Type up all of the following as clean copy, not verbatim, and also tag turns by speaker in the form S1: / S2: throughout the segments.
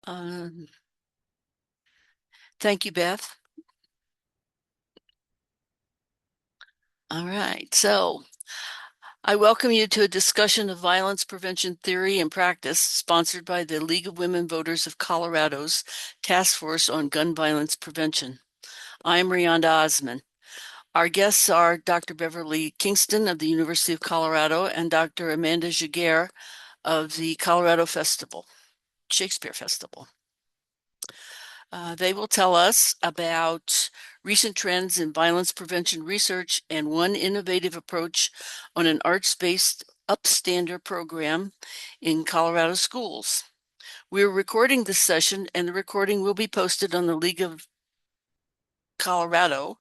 S1: Um, Thank you, Beth. All right. So I welcome you to a discussion of violence prevention theory and practice sponsored by the League of Women Voters of Colorado's Task Force on Gun Violence Prevention. I am Rionda Osman. Our guests are Dr. Beverly Kingston of the University of Colorado and Dr. Amanda Giguere of the Colorado Shakespeare Festival. They will tell us about recent trends in violence prevention research and one innovative approach on an arts-based upstander program in Colorado schools. We're recording this session, and the recording will be posted on the League of Colorado.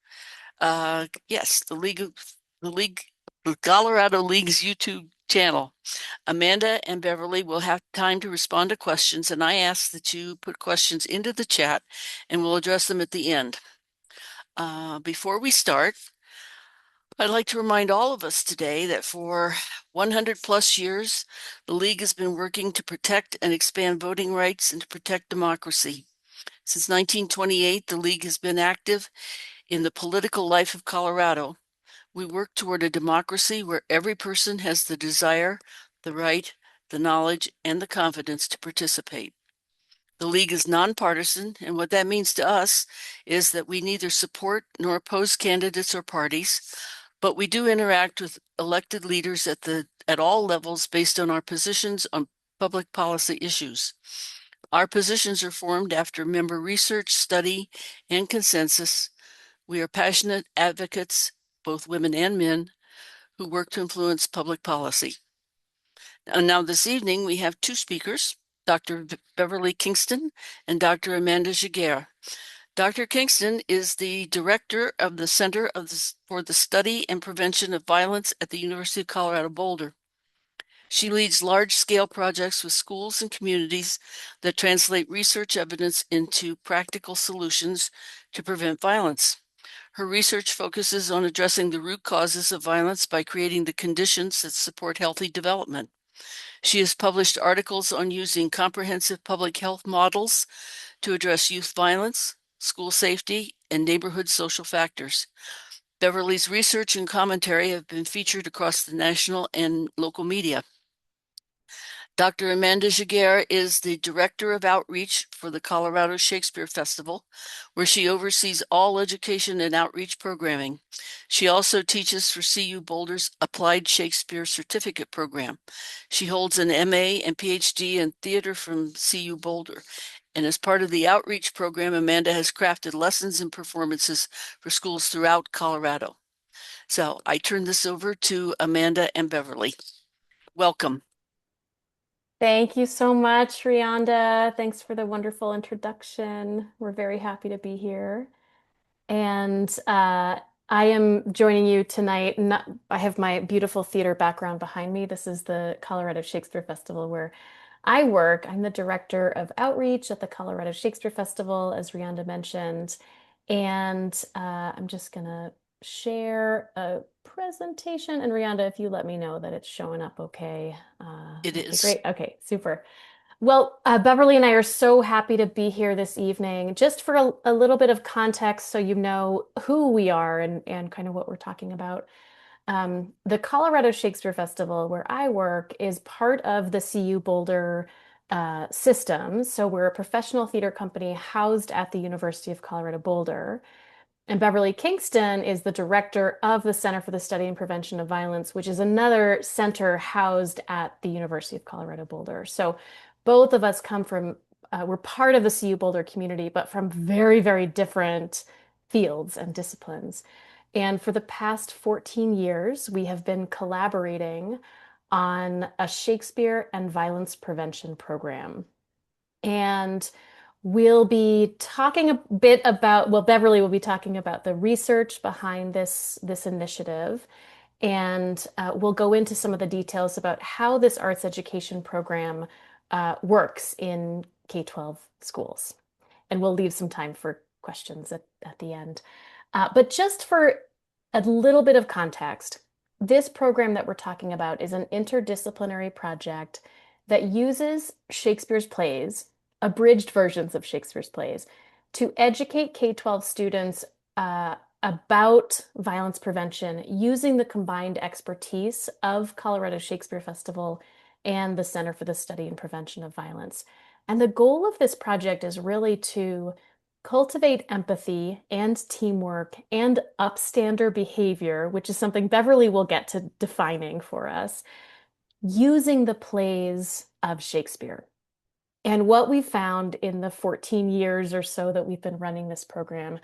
S1: Yes, the Colorado League's YouTube channel. Amanda and Beverly will have time to respond to questions, and I ask that you put questions into the chat and we'll address them at the end. Before we start, I'd like to remind all of us today that for 100 plus years, the League has been working to protect and expand voting rights and to protect democracy. Since 1928, the League has been active in the political life of Colorado. We work toward a democracy where every person has the desire, the right, the knowledge, and the confidence to participate. The League is nonpartisan, and what that means to us is that we neither support nor oppose candidates or parties, but we do interact with elected leaders at all levels based on our positions on public policy issues. Our positions are formed after member research, study, and consensus. We are passionate advocates, both women and men, who work to influence public policy. And now this evening, we have two speakers, Dr. Beverly Kingston and Dr. Amanda Giguere. Dr. Kingston is the director of the Center for the Study and Prevention of Violence at the University of Colorado Boulder. She leads large-scale projects with schools and communities that translate research evidence into practical solutions to prevent violence. Her research focuses on addressing the root causes of violence by creating the conditions that support healthy development. She has published articles on using comprehensive public health models to address youth violence, school safety, and neighborhood social factors. Beverly's research and commentary have been featured across the national and local media. Dr. Amanda Giguere is the Director of Outreach for the Colorado Shakespeare Festival, where she oversees all education and outreach programming. She also teaches for CU Boulder's Applied Shakespeare Certificate Program. She holds an MA and PhD in theater from CU Boulder. And as part of the outreach program, Amanda has crafted lessons and performances for schools throughout Colorado. So I turn this over to Amanda and Beverly. Welcome.
S2: Thank you so much, Rionda. Thanks for the wonderful introduction. We're very happy to be here. And I am joining you tonight. I have my beautiful theater background behind me. This is the Colorado Shakespeare Festival where I work. I'm the director of outreach at the Colorado Shakespeare Festival, as Rionda mentioned. And I'm just going to share a presentation. And Rionda, if you let me know that it's showing up okay.
S1: It
S2: Okay,
S1: is.
S2: great. Okay, super. Well, Beverly and I are so happy to be here this evening. Just for a little bit of context so you know who we are and kind of what we're talking about. The Colorado Shakespeare Festival, where I work, is part of the CU Boulder system. So we're a professional theater company housed at the University of Colorado Boulder. And Beverly Kingston is the director of the Center for the Study and Prevention of Violence, which is another center housed at the University of Colorado Boulder. So both of us come from, we're part of the CU Boulder community, but from very, very different fields and disciplines. And for the past 14 years, we have been collaborating on a Shakespeare and violence prevention program. And we'll be talking a bit about, well, Beverly will be talking about the research behind this initiative, and we'll go into some of the details about how this arts education program works in K-12 schools. And we'll leave some time for questions at the end. But just for a little bit of context, this program that we're talking about is an interdisciplinary project that uses Shakespeare's plays abridged versions of Shakespeare's plays to educate K-12 students about violence prevention using the combined expertise of Colorado Shakespeare Festival and the Center for the Study and Prevention of Violence. And the goal of this project is really to cultivate empathy and teamwork and upstander behavior, which is something Beverly will get to defining for us, using the plays of Shakespeare. And what we found in the 14 years or so that we've been running this program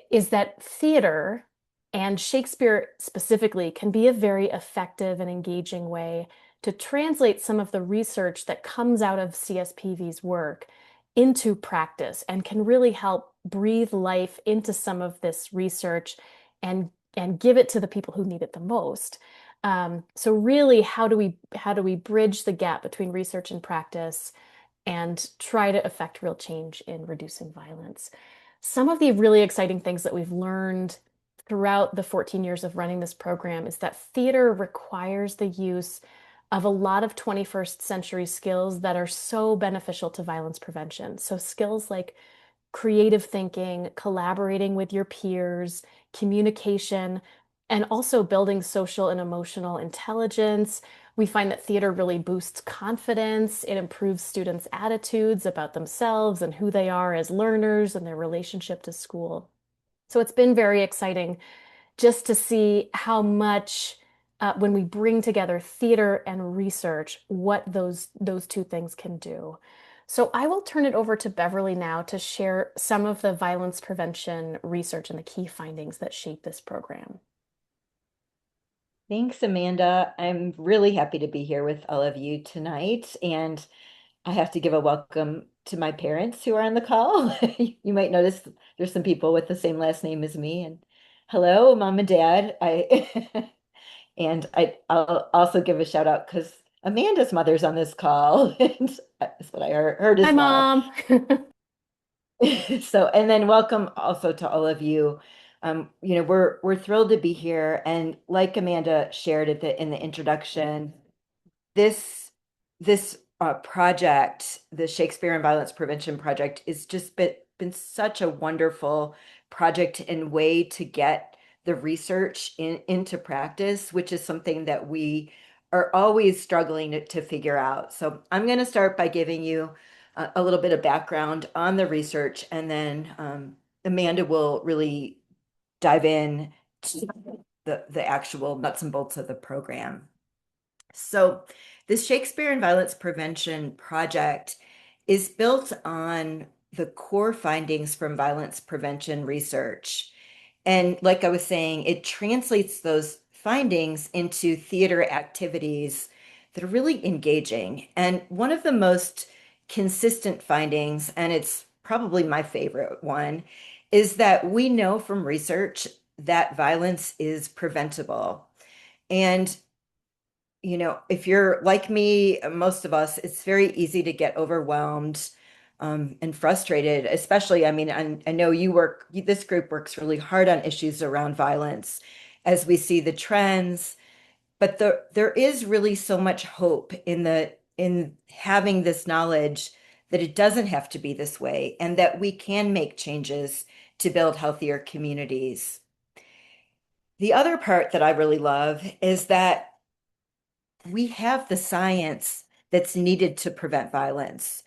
S2: is that theater and Shakespeare specifically can be a very effective and engaging way to translate some of the research that comes out of CSPV's work into practice and can really help breathe life into some of this research and give it to the people who need it the most. So really, how do we bridge the gap between research and practice and try to affect real change in reducing violence? Some of the really exciting things that we've learned throughout the 14 years of running this program is that theater requires the use of a lot of 21st century skills that are so beneficial to violence prevention. So skills like creative thinking, collaborating with your peers, communication, and also building social and emotional intelligence. We find that theater really boosts confidence. It improves students' attitudes about themselves and who they are as learners and their relationship to school. So it's been very exciting just to see how much when we bring together theater and research, what those two things can do. So I will turn it over to Beverly now to share some of the violence prevention research and the key findings that shape this program.
S3: Thanks, Amanda. I'm really happy to be here with all of you tonight. And I have to give a welcome to my parents who are on the call. You might notice there's some people with the same last name as me. And hello, Mom and Dad. I'll also give a shout out because Amanda's mother's on this call. And that's what I heard
S2: Hi,
S3: as well.
S2: Mom.
S3: So, and then welcome also to all of you. We're thrilled to be here, and like Amanda shared in the introduction, this this project, the Shakespeare and Violence Prevention Project, is just been such a wonderful project and way to get the research into practice, which is something that we are always struggling to figure out. So I'm going to start by giving you a little bit of background on the research, and then Amanda will really dive in to the actual nuts and bolts of the program. So, this Shakespeare and Violence Prevention Project is built on the core findings from violence prevention research. And like I was saying, it translates those findings into theater activities that are really engaging. And one of the most consistent findings, and it's probably my favorite one, is that we know from research that violence is preventable. And if you're like me, most of us, it's very easy to get overwhelmed and frustrated, especially, I mean, I know this group works really hard on issues around violence as we see the trends, but there is really so much hope in having this knowledge that it doesn't have to be this way and that we can make changes to build healthier communities. The other part that I really love is that we have the science that's needed to prevent violence.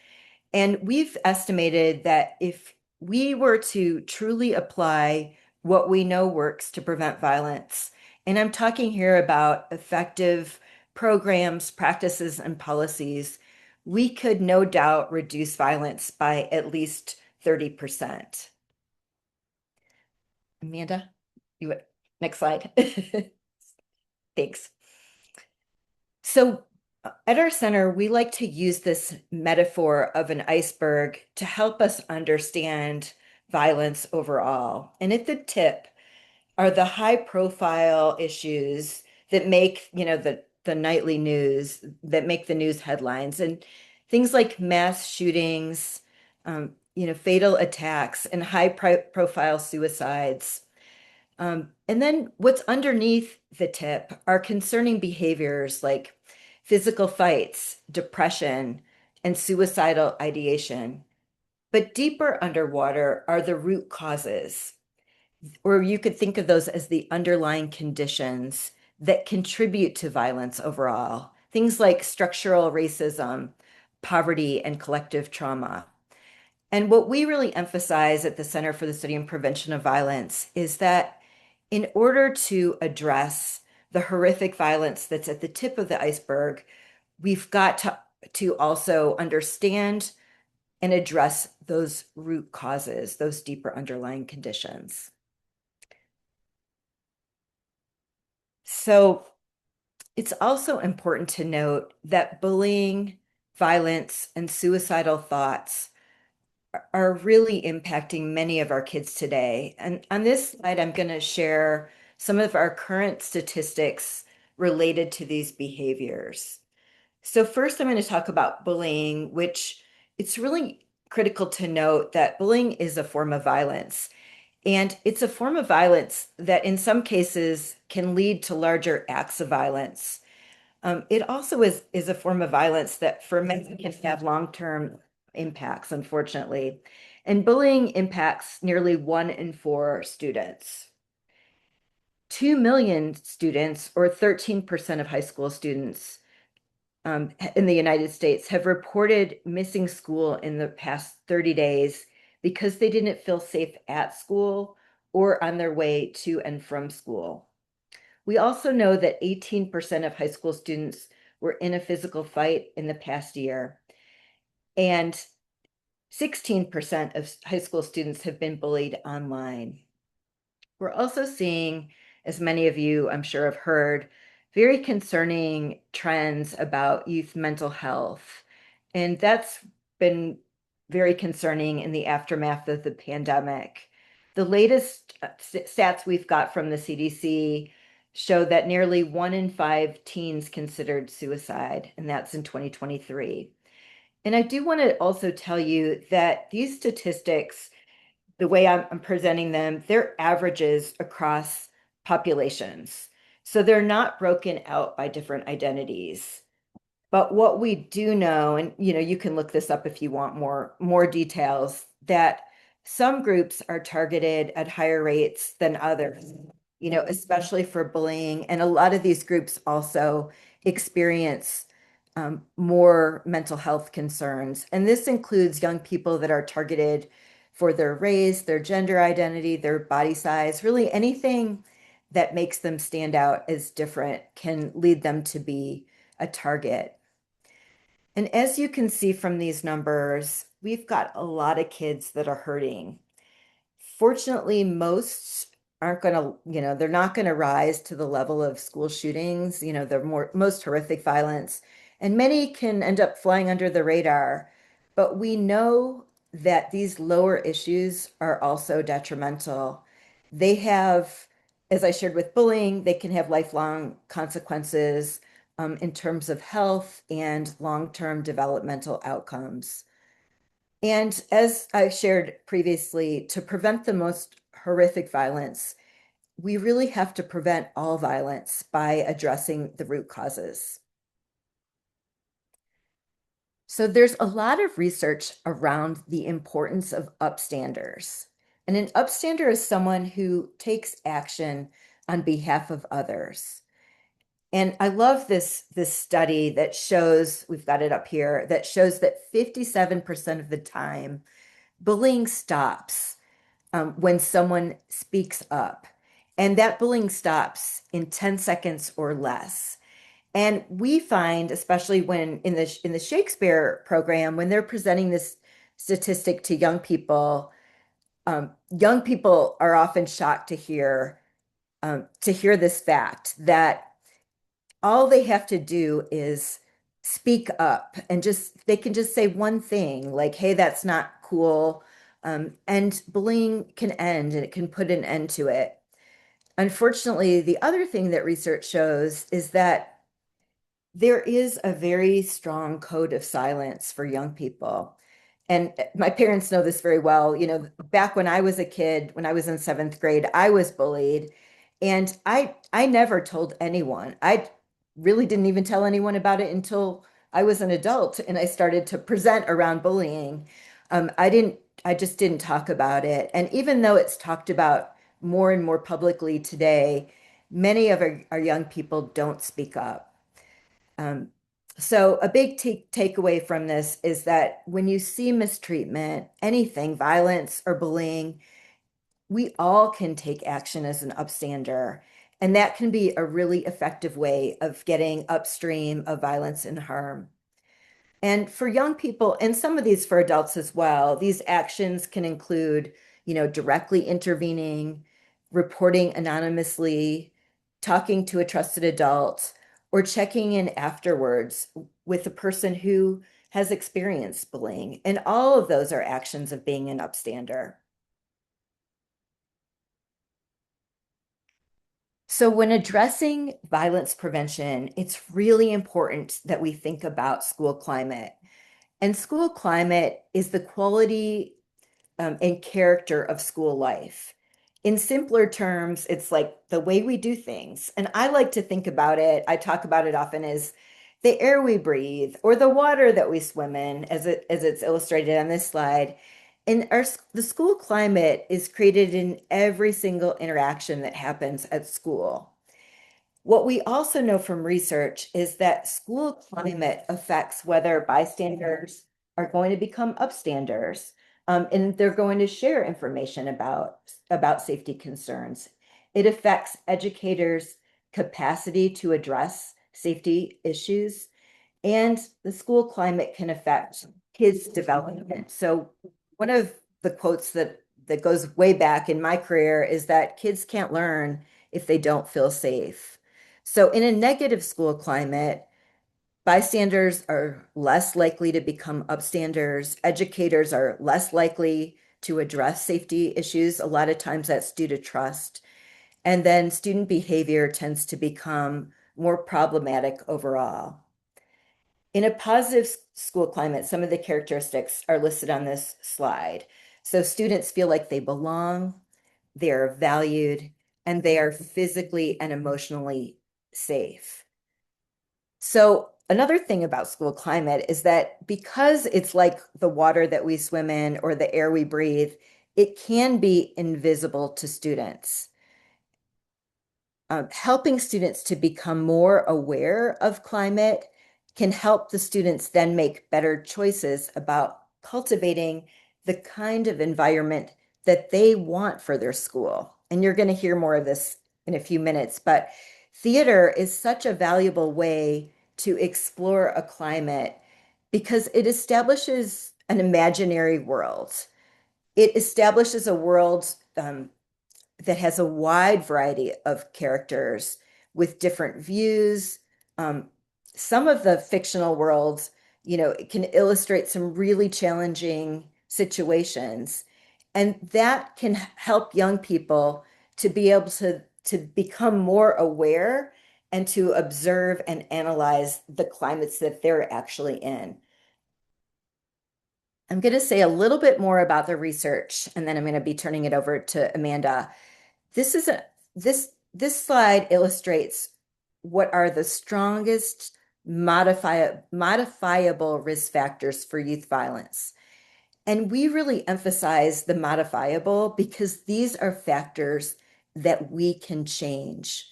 S3: And we've estimated that if we were to truly apply what we know works to prevent violence, and I'm talking here about effective programs, practices, and policies, we could no doubt reduce violence by at least 30%. Amanda, you next slide. Thanks. So at our center, we like to use this metaphor of an iceberg to help us understand violence overall. And at the tip are the high profile issues that make, the nightly news, that make the news headlines, and things like mass shootings, fatal attacks and high profile suicides. And then what's underneath the tip are concerning behaviors like physical fights, depression, and suicidal ideation. But deeper underwater are the root causes, or you could think of those as the underlying conditions that contribute to violence overall. Things like structural racism, poverty, and collective trauma. And what we really emphasize at the Center for the Study and Prevention of Violence is that in order to address the horrific violence that's at the tip of the iceberg, we've got to also understand and address those root causes, those deeper underlying conditions. So it's also important to note that bullying, violence, and suicidal thoughts are really impacting many of our kids today. And on this slide, I'm going to share some of our current statistics related to these behaviors. So first, I'm going to talk about bullying, which it's really critical to note that bullying is a form of violence. And it's a form of violence that in some cases can lead to larger acts of violence. It also is a form of violence that for many can have long-term impacts, unfortunately. And bullying impacts nearly 1 in 4 students. 2 million students, or 13% of high school students in the United States, have reported missing school in the past 30 days because they didn't feel safe at school or on their way to and from school. We also know that 18% of high school students were in a physical fight in the past year, and 16% of high school students have been bullied online. We're also seeing, as many of you I'm sure have heard, very concerning trends about youth mental health. And that's been very concerning in the aftermath of the pandemic. The latest stats we've got from the CDC show that nearly 1 in 5 teens considered suicide, and that's in 2023. And I do want to also tell you that these statistics, the way I'm presenting them, they're averages across populations. So they're not broken out by different identities. But what we do know, and you can look this up if you want more details, that some groups are targeted at higher rates than others, especially for bullying. And a lot of these groups also experience more mental health concerns. And this includes young people that are targeted for their race, their gender identity, their body size, really anything that makes them stand out as different can lead them to be a target. And as you can see from these numbers, we've got a lot of kids that are hurting. Fortunately, most aren't going to, they're not going to rise to the level of school shootings, the most horrific violence. And many can end up flying under the radar. But we know that these lower issues are also detrimental. They have, as I shared with bullying, they can have lifelong consequences in terms of health and long-term developmental outcomes. And as I shared previously, to prevent the most horrific violence, we really have to prevent all violence by addressing the root causes. So there's a lot of research around the importance of upstanders. And an upstander is someone who takes action on behalf of others. And I love this study that shows, we've got it up here, that shows that 57% of the time, bullying stops when someone speaks up. And that bullying stops in 10 seconds or less. And we find, especially when in the Shakespeare program, when they're presenting this statistic to young people are often shocked to hear this fact that all they have to do is speak up and they can just say one thing like, hey, that's not cool. And bullying can end and it can put an end to it. Unfortunately, the other thing that research shows is that there is a very strong code of silence for young people. And my parents know this very well. Back when I was a kid, when I was in 7th grade, I was bullied. And I never told anyone. I really didn't even tell anyone about it until I was an adult and I started to present around bullying, I just didn't talk about it. And even though it's talked about more and more publicly today, many of our young people don't speak up. Um, so a big takeaway from this is that when you see mistreatment, anything, violence or bullying, we all can take action as an upstander. And that can be a really effective way of getting upstream of violence and harm. And for young people, and some of these for adults as well, these actions can include, directly intervening, reporting anonymously, talking to a trusted adult, or checking in afterwards with a person who has experienced bullying. And all of those are actions of being an upstander. So when addressing violence prevention, it's really important that we think about school climate. And school climate is the quality and character of school life. In simpler terms, it's like the way we do things. And I like to think about it, I talk about it often as the air we breathe or the water that we swim in, as it's illustrated on this slide. And the school climate is created in every single interaction that happens at school. What we also know from research is that school climate affects whether bystanders are going to become upstanders, and they're going to share information about safety concerns. It affects educators' capacity to address safety issues, and the school climate can affect kids' development. So one of the quotes that goes way back in my career is that kids can't learn if they don't feel safe. So in a negative school climate, bystanders are less likely to become upstanders. Educators are less likely to address safety issues. A lot of times that's due to trust. And then student behavior tends to become more problematic overall. In a positive school climate, some of the characteristics are listed on this slide. So students feel like they belong, they are valued, and they are physically and emotionally safe. So another thing about school climate is that because it's like the water that we swim in or the air we breathe, it can be invisible to students. Helping students to become more aware of climate can help the students then make better choices about cultivating the kind of environment that they want for their school. And you're going to hear more of this in a few minutes, but theater is such a valuable way to explore a climate because it establishes an imaginary world. It establishes a world that has a wide variety of characters with different views. Um, some of the fictional worlds, it can illustrate some really challenging situations. And that can help young people to be able to become more aware and to observe and analyze the climates that they're actually in. I'm going to say a little bit more about the research, and then I'm going to be turning it over to Amanda. This is a this slide illustrates what are the strongest modifiable risk factors for youth violence. And we really emphasize the modifiable because these are factors that we can change.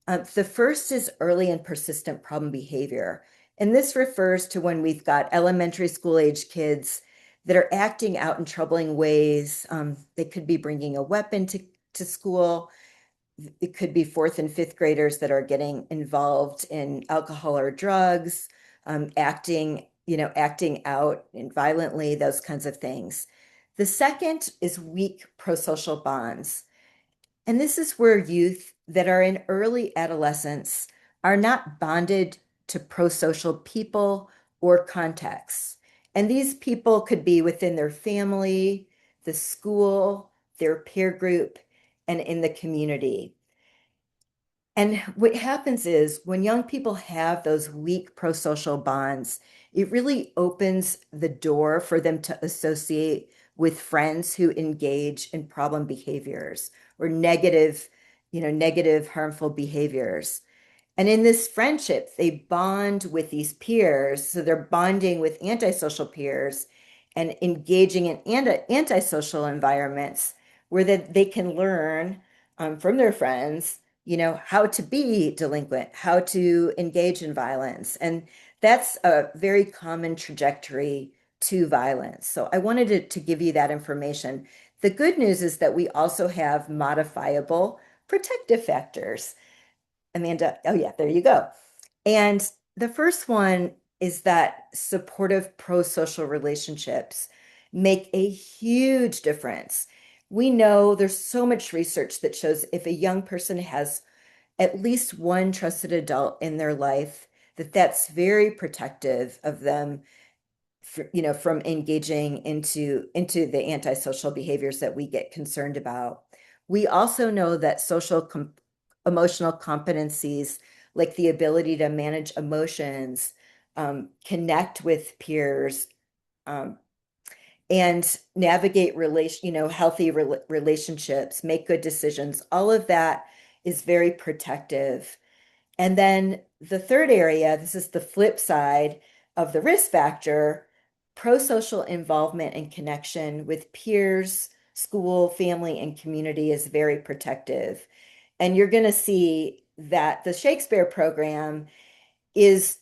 S3: The first is early and persistent problem behavior. And this refers to when we've got elementary school age kids that are acting out in troubling ways. They could be bringing a weapon to school. It could be fourth and fifth graders that are getting involved in alcohol or drugs, acting out and violently, those kinds of things. The second is weak prosocial bonds. And this is where youth that are in early adolescence are not bonded to prosocial people or contexts. And these people could be within their family, the school, their peer group, and in the community. And what happens is when young people have those weak prosocial bonds, it really opens the door for them to associate with friends who engage in problem behaviors or negative, harmful behaviors. And in this friendship, they bond with these peers. So they're bonding with antisocial peers and engaging in antisocial environments where that they can learn from their friends, how to be delinquent, how to engage in violence. And that's a very common trajectory to violence. So I wanted to give you that information. The good news is that we also have modifiable protective factors. Amanda, oh yeah, there you go. And the first one is that supportive pro-social relationships make a huge difference. We know there's so much research that shows if a young person has at least one trusted adult in their life, that's very protective of them from engaging into the antisocial behaviors that we get concerned about. We also know that emotional competencies like the ability to manage emotions, connect with peers, um, and navigate healthy relationships, make good decisions, all of that is very protective. And then the third area, this is the flip side of the risk factor, pro-social involvement and connection with peers, school, family, and community is very protective. And you're going to see that the Shakespeare program is,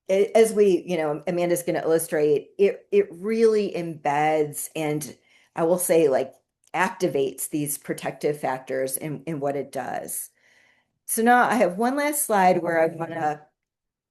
S3: as Amanda's going to illustrate, it really embeds and I will say like activates these protective factors in what it does. So now I have one last slide where I want to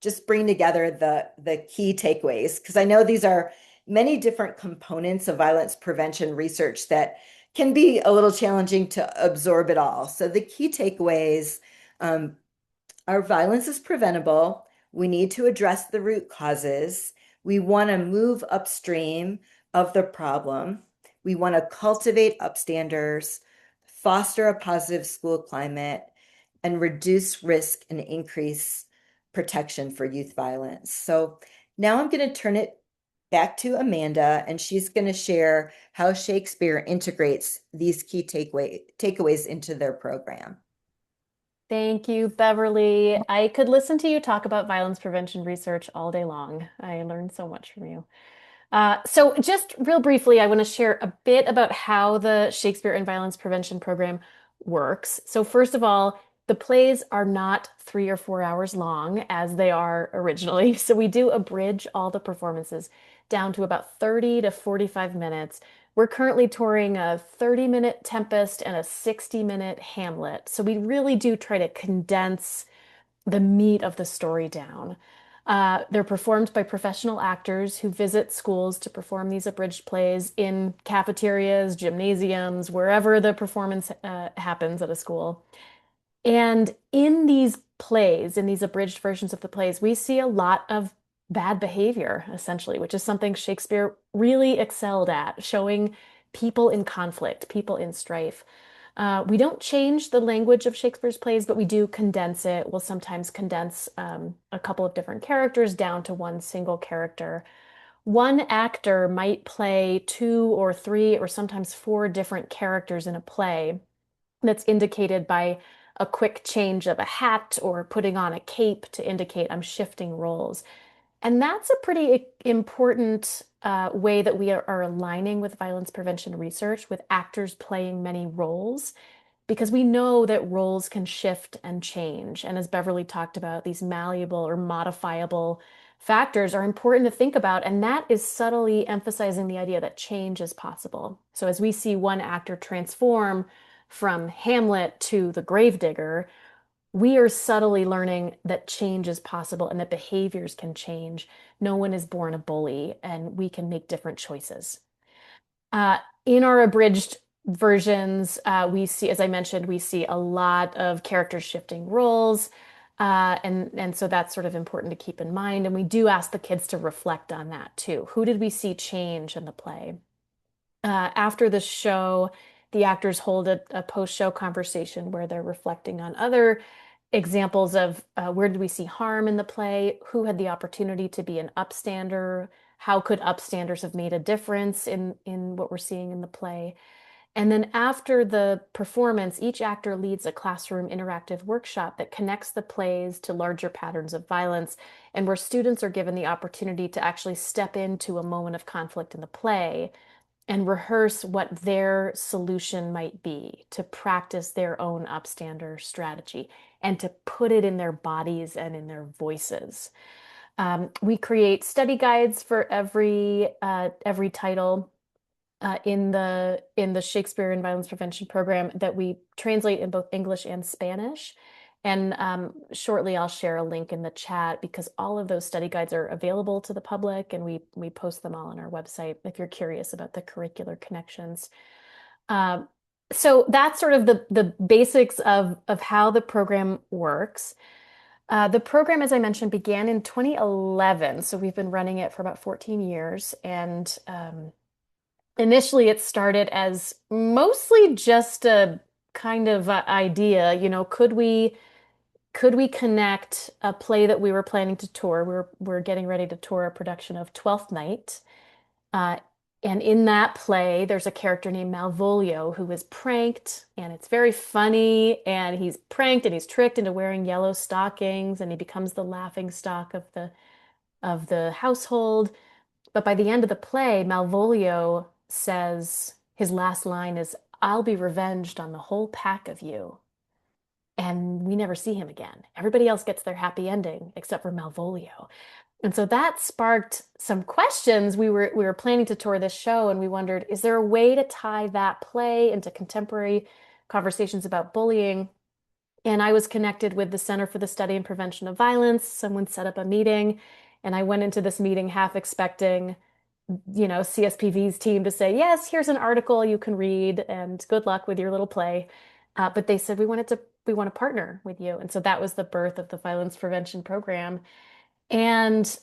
S3: just bring together the key takeaways, because I know these are many different components of violence prevention research that can be a little challenging to absorb it all. So the key takeaways, our violence is preventable. We need to address the root causes. We want to move upstream of the problem. We want to cultivate upstanders, foster a positive school climate, and reduce risk and increase protection for youth violence. So now I'm going to turn it back to Amanda, and she's going to share how Shakespeare integrates these key takeaways into their program.
S2: Thank you, Beverly. I could listen to you talk about violence prevention research all day long. I learned so much from you. So just real briefly, I want to share a bit about how the Shakespeare and Violence Prevention Program works. So first of all, the plays are not 3 or 4 hours long as they are originally. So we do abridge all the performances down to about 30 to 45 minutes. We're currently touring a 30-minute Tempest and a 60-minute Hamlet. So we really do try to condense the meat of the story down. They're performed by professional actors who visit schools to perform these abridged plays in cafeterias, gymnasiums, wherever the performance happens at a school. And in these plays, in these abridged versions of the plays, we see a lot of bad behavior, essentially, which is something Shakespeare really excelled at, showing people in conflict, people in strife. We don't change the language of Shakespeare's plays, but we do condense it. We'll sometimes condense a couple of different characters down to one single character. One actor might play 2 or 3 or sometimes 4 different characters in a play that's indicated by a quick change of a hat or putting on a cape to indicate I'm shifting roles. And that's a pretty important way that we are aligning with violence prevention research, with actors playing many roles, because we know that roles can shift and change. And as Beverly talked about, these malleable or modifiable factors are important to think about. And that is subtly emphasizing the idea that change is possible. So as we see one actor transform from Hamlet to the gravedigger, we are subtly learning that change is possible and that behaviors can change. No one is born a bully, and we can make different choices. In our abridged versions, we see, as I mentioned, we see a lot of characters shifting roles. And so that's sort of important to keep in mind. And we do ask the kids to reflect on that too. Who did we see change in the play? After the show, the actors hold a post-show conversation where they're reflecting on other examples of where did we see harm in the play, who had the opportunity to be an upstander, how could upstanders have made a difference in what we're seeing in the play. And then after the performance, each actor leads a classroom interactive workshop that connects the plays to larger patterns of violence, and where students are given the opportunity to actually step into a moment of conflict in the play and rehearse what their solution might be, to practice their own upstander strategy and to put it in their bodies and in their voices. We create study guides for every title in the Shakespeare and Violence Prevention program that we translate in both English and Spanish. And shortly, I'll share a link in the chat because all of those study guides are available to the public, and we post them all on our website if you're curious about the curricular connections. Um, so that's sort of the basics of how the program works. The program, as I mentioned, began in 2011, so we've been running it for about 14 years, and initially, it started as mostly just a kind of idea, could we connect a play that we were planning to tour? We're getting ready to tour a production of Twelfth Night. Uh, and in that play, there's a character named Malvolio who is pranked, and it's very funny. And he's pranked and he's tricked into wearing yellow stockings, and he becomes the laughing stock of the household. But by the end of the play, Malvolio says his last line is, "I'll be revenged on the whole pack of you." And we never see him again. Everybody else gets their happy ending except for Malvolio. And so that sparked some questions. We were planning to tour this show, and we wondered, is there a way to tie that play into contemporary conversations about bullying? And I was connected with the Center for the Study and Prevention of Violence. Someone set up a meeting, and I went into this meeting half expecting, CSPV's team to say, yes, here's an article you can read, and good luck with your little play. But they said, we want to partner with you. And so that was the birth of the violence prevention program. And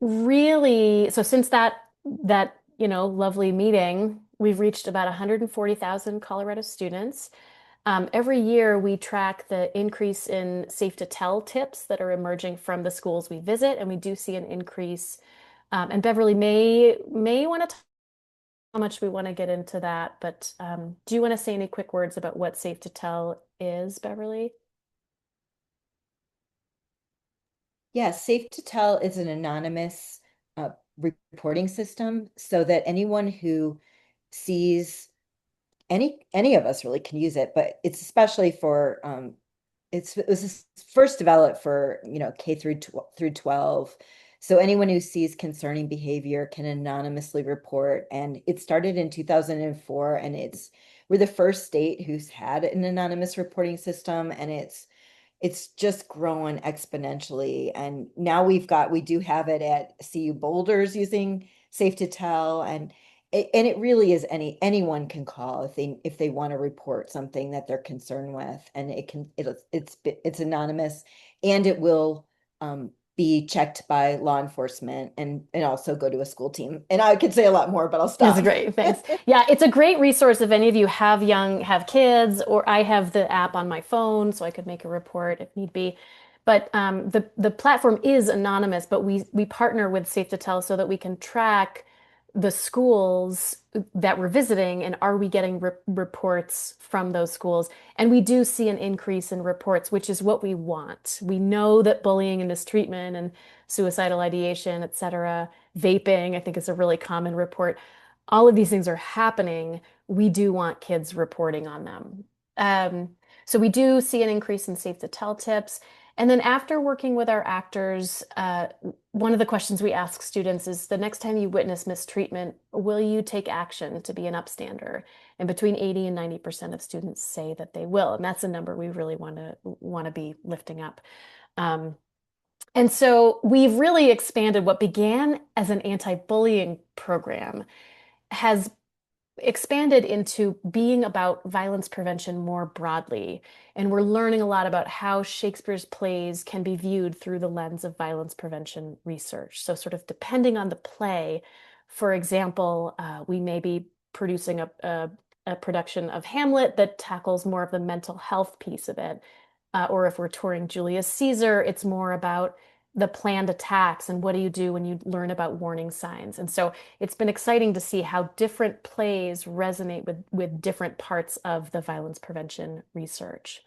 S2: really, so since that lovely meeting, we've reached about 140,000 Colorado students. Every year, we track the increase in safe to tell tips that are emerging from the schools we visit, and we do see an increase. And Beverly may want to talk how much we want to get into that, but do you want to say any quick words about what safe to tell is, Beverly?
S3: Yeah, Safe to Tell is an anonymous reporting system so that anyone who sees any of us really can use it, but it's especially for it was first developed for K through 12. So anyone who sees concerning behavior can anonymously report. And it started in 2004, and we're the first state who's had an anonymous reporting system, and it's just growing exponentially. And now we do have it at CU Boulders using Safe to Tell, and it really is anyone can call if they want to report something that they're concerned with, and it's anonymous, and it will be checked by law enforcement and also go to a school team. And I could say a lot more, but I'll
S2: That's
S3: stop.
S2: great. Thanks. Yeah, it's a great resource if any of you have kids, or I have the app on my phone, so I could make a report if need be. But the platform is anonymous, but we partner with Safe to Tell so that we can track the schools that we're visiting, and are we getting reports from those schools? And we do see an increase in reports, which is what we want. We know that bullying and mistreatment and suicidal ideation, et cetera, vaping, I think is a really common report. All of these things are happening. We do want kids reporting on them. So we do see an increase in safe to tell tips. And then after working with our actors, one of the questions we ask students is, the next time you witness mistreatment, will you take action to be an upstander? And between 80 and 90% of students say that they will. And that's a number we really want to be lifting up. And so we've really expanded what began as an anti-bullying program, has expanded into being about violence prevention more broadly. And we're learning a lot about how Shakespeare's plays can be viewed through the lens of violence prevention research. So, sort of depending on the play, for example, we may be producing a production of Hamlet that tackles more of the mental health piece of it. Or if we're touring Julius Caesar, it's more about the planned attacks and what do you do when you learn about warning signs. And so it's been exciting to see how different plays resonate with different parts of the violence prevention research.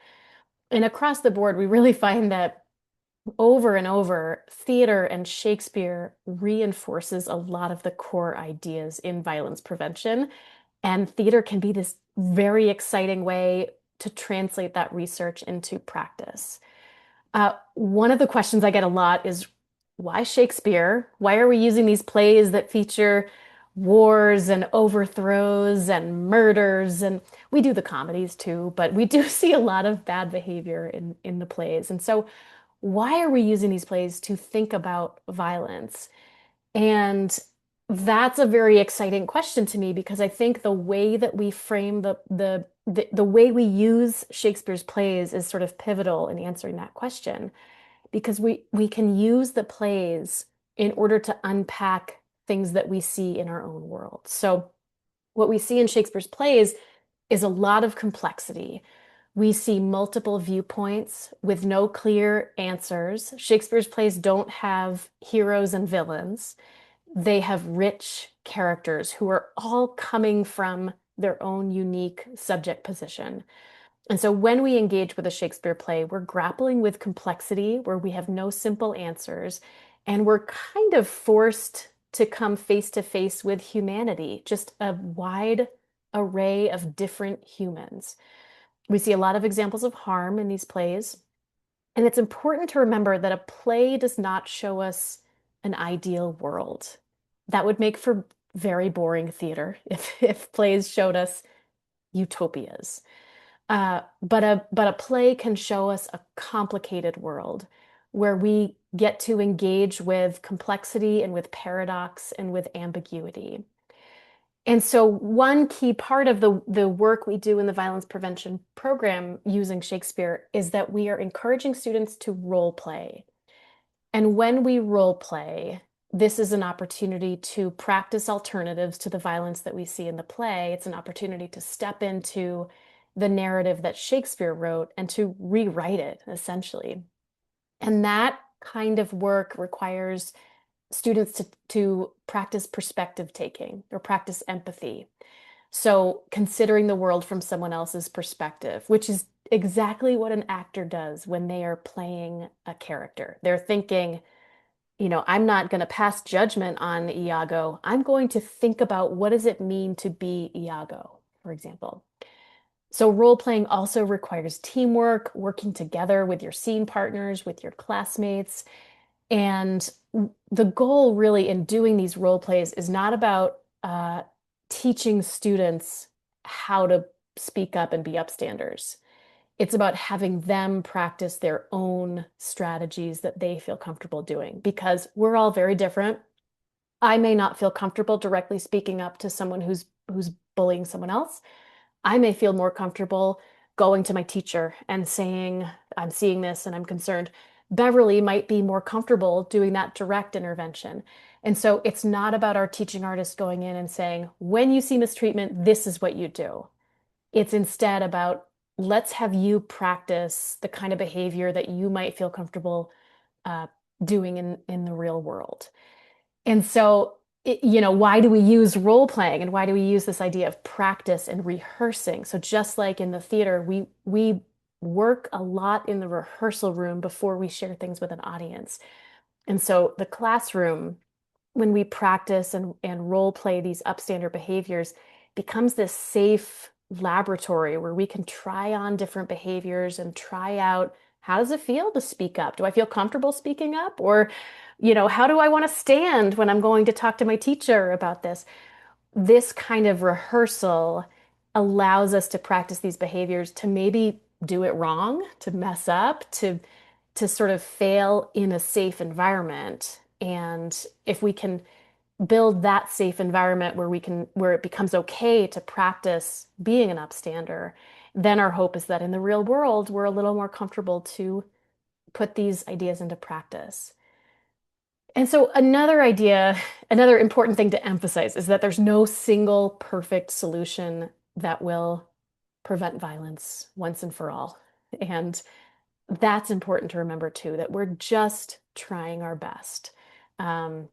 S2: And across the board, we really find that over and over, theater and Shakespeare reinforces a lot of the core ideas in violence prevention. And theater can be this very exciting way to translate that research into practice. One of the questions I get a lot is why Shakespeare? Why are we using these plays that feature wars and overthrows and murders? And we do the comedies too, but we do see a lot of bad behavior in the plays. And so, why are we using these plays to think about violence? And that's a very exciting question to me because I think the way that we frame the way we use Shakespeare's plays is sort of pivotal in answering that question because we can use the plays in order to unpack things that we see in our own world. So what we see in Shakespeare's plays is a lot of complexity. We see multiple viewpoints with no clear answers. Shakespeare's plays don't have heroes and villains. They have rich characters who are all coming from their own unique subject position. And so when we engage with a Shakespeare play, we're grappling with complexity where we have no simple answers, and we're kind of forced to come face to face with humanity, just a wide array of different humans. We see a lot of examples of harm in these plays. And it's important to remember that a play does not show us an ideal world. That would make for very boring theater if plays showed us utopias. But a play can show us a complicated world where we get to engage with complexity and with paradox and with ambiguity. And so one key part of the work we do in the violence prevention program using Shakespeare is that we are encouraging students to role play. And when we role play, this is an opportunity to practice alternatives to the violence that we see in the play. It's an opportunity to step into the narrative that Shakespeare wrote and to rewrite it, essentially. And that kind of work requires students to practice perspective taking or practice empathy. So considering the world from someone else's perspective, which is exactly what an actor does when they are playing a character. They're thinking, I'm not going to pass judgment on Iago. I'm going to think about what does it mean to be Iago, for example. So role playing also requires teamwork, working together with your scene partners, with your classmates. And the goal really in doing these role plays is not about teaching students how to speak up and be upstanders. It's about having them practice their own strategies that they feel comfortable doing because we're all very different. I may not feel comfortable directly speaking up to someone who's bullying someone else. I may feel more comfortable going to my teacher and saying, I'm seeing this and I'm concerned. Beverly might be more comfortable doing that direct intervention. And so it's not about our teaching artists going in and saying, when you see mistreatment, this is what you do. It's instead about let's have you practice the kind of behavior that you might feel comfortable uh, doing in the real world. And so, why do we use role playing and why do we use this idea of practice and rehearsing? So just like in the theater, we work a lot in the rehearsal room before we share things with an audience. And so the classroom, when we practice and role play these upstander behaviors, becomes this safe laboratory where we can try on different behaviors and try out how does it feel to speak up? Do I feel comfortable speaking up? Or, how do I want to stand when I'm going to talk to my teacher about this? This kind of rehearsal allows us to practice these behaviors to maybe do it wrong, to mess up, to sort of fail in a safe environment. And if we can build that safe environment where it becomes okay to practice being an upstander, then our hope is that in the real world, we're a little more comfortable to put these ideas into practice. And so another important thing to emphasize is that there's no single perfect solution that will prevent violence once and for all. And that's important to remember too, that we're just trying our best. Um,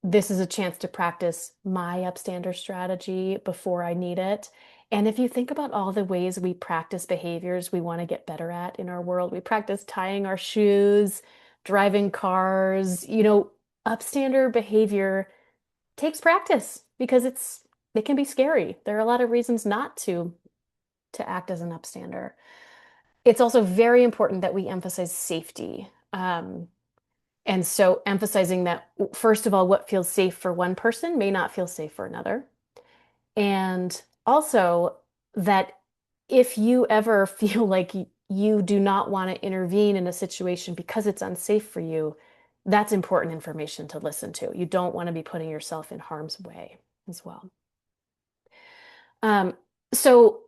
S2: this is a chance to practice my upstander strategy before I need it. And if you think about all the ways we practice behaviors we want to get better at in our world, we practice tying our shoes, driving cars, upstander behavior takes practice because it can be scary. There are a lot of reasons not to act as an upstander. It's also very important that we emphasize safety. And so emphasizing that, first of all, what feels safe for one person may not feel safe for another. And also that if you ever feel like you do not want to intervene in a situation because it's unsafe for you, that's important information to listen to. You don't want to be putting yourself in harm's way as well. So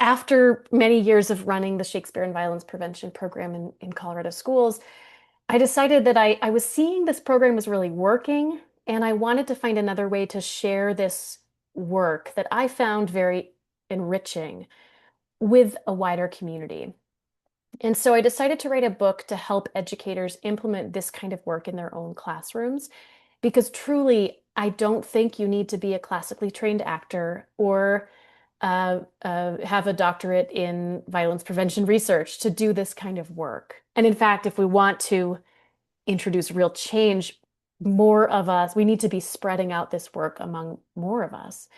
S2: after many years of running the Shakespeare and Violence Prevention program in Colorado schools, I decided that I was seeing this program was really working, and I wanted to find another way to share this work that I found very enriching with a wider community. And so I decided to write a book to help educators implement this kind of work in their own classrooms, because truly, I don't think you need to be a classically trained actor or have a doctorate in violence prevention research to do this kind of work. And in fact, if we want to introduce real change, more of us, we need to be spreading out this work among more of us.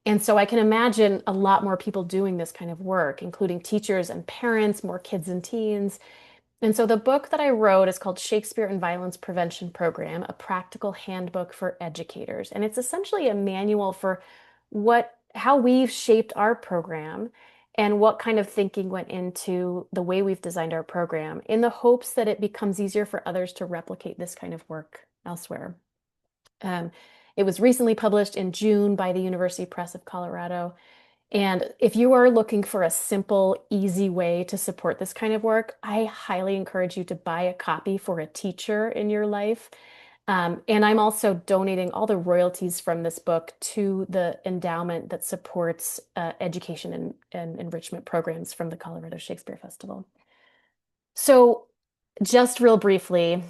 S2: And so I can imagine a lot more people doing this kind of work, including teachers and parents, more kids and teens. And so the book that I wrote is called Shakespeare and Violence Prevention Program, a practical handbook for educators. And it's essentially a manual for how we've shaped our program and what kind of thinking went into the way we've designed our program in the hopes that it becomes easier for others to replicate this kind of work elsewhere. Um, it was recently published in June by the University Press of Colorado. And if you are looking for a simple, easy way to support this kind of work, I highly encourage you to buy a copy for a teacher in your life. And I'm also donating all the royalties from this book to the endowment that supports education and enrichment programs from the Colorado Shakespeare Festival. So, just real briefly,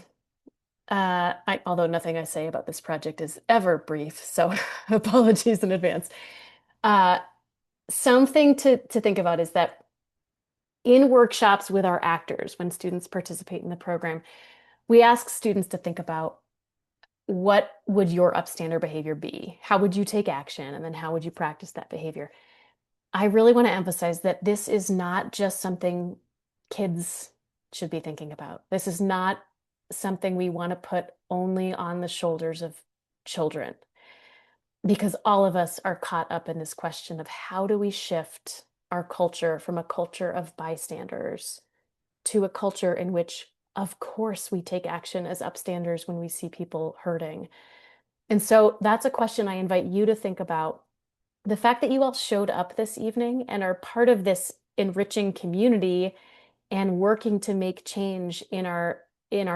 S2: although nothing I say about this project is ever brief, so apologies in advance. Uh, Something to think about is that in workshops with our actors, when students participate in the program, we ask students to think about what would your upstander behavior be? How would you take action? And then how would you practice that behavior? I really want to emphasize that this is not just something kids should be thinking about. This is not something we want to put only on the shoulders of children, because all of us are caught up in this question of how do we shift our culture from a culture of bystanders to a culture in which, of course, we take action as upstanders when we see people hurting. And so that's a question I invite you to think about. The fact that you all showed up this evening and are part of this enriching community and working to make change in our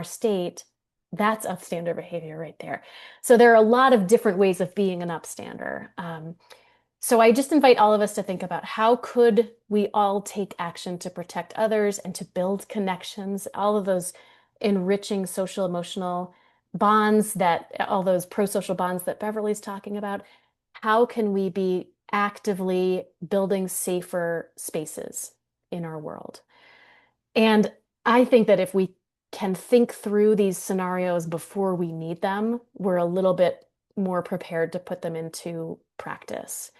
S2: state, that's upstander behavior right there. So there are a lot of different ways of being an upstander. So I just invite all of us to think about how could we all take action to protect others and to build connections, all of those enriching social emotional bonds, that all those pro-social bonds that Beverly's talking about. How can we be actively building safer spaces in our world? And I think that if we can think through these scenarios before we need them, we're a little bit more prepared to put them into practice.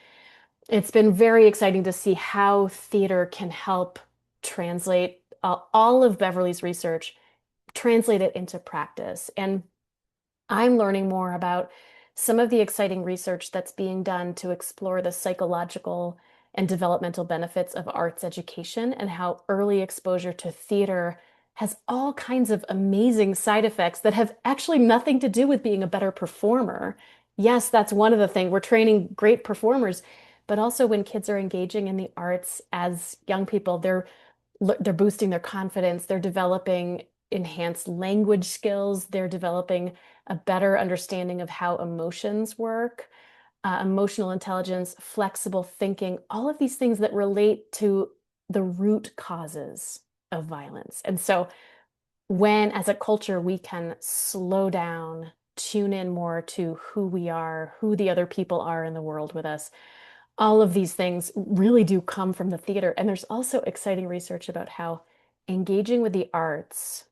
S2: It's been very exciting to see how theater can help translate all of Beverly's research, translate it into practice. And I'm learning more about some of the exciting research that's being done to explore the psychological and developmental benefits of arts education and how early exposure to theater has all kinds of amazing side effects that have actually nothing to do with being a better performer. Yes, that's one of the things. We're training great performers, but also when kids are engaging in the arts as young people, they're boosting their confidence, they're developing enhanced language skills, they're developing a better understanding of how emotions work, emotional intelligence, flexible thinking, all of these things that relate to the root causes of violence. And so when, as a culture, we can slow down, tune in more to who we are, who the other people are in the world with us, all of these things really do come from the theater. And there's also exciting research about how engaging with the arts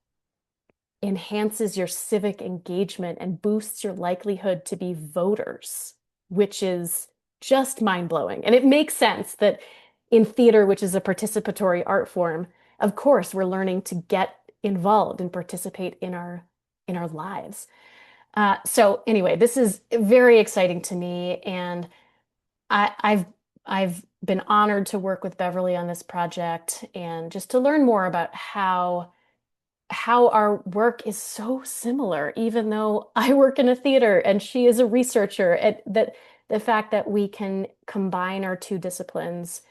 S2: enhances your civic engagement and boosts your likelihood to be voters, which is just mind blowing. And it makes sense that in theater, which is a participatory art form, of course, we're learning to get involved and participate in our lives. So anyway, this is very exciting to me, and I've been honored to work with Beverly on this project and just to learn more about how our work is so similar, even though I work in a theater and she is a researcher, and that the fact that we can combine our two disciplines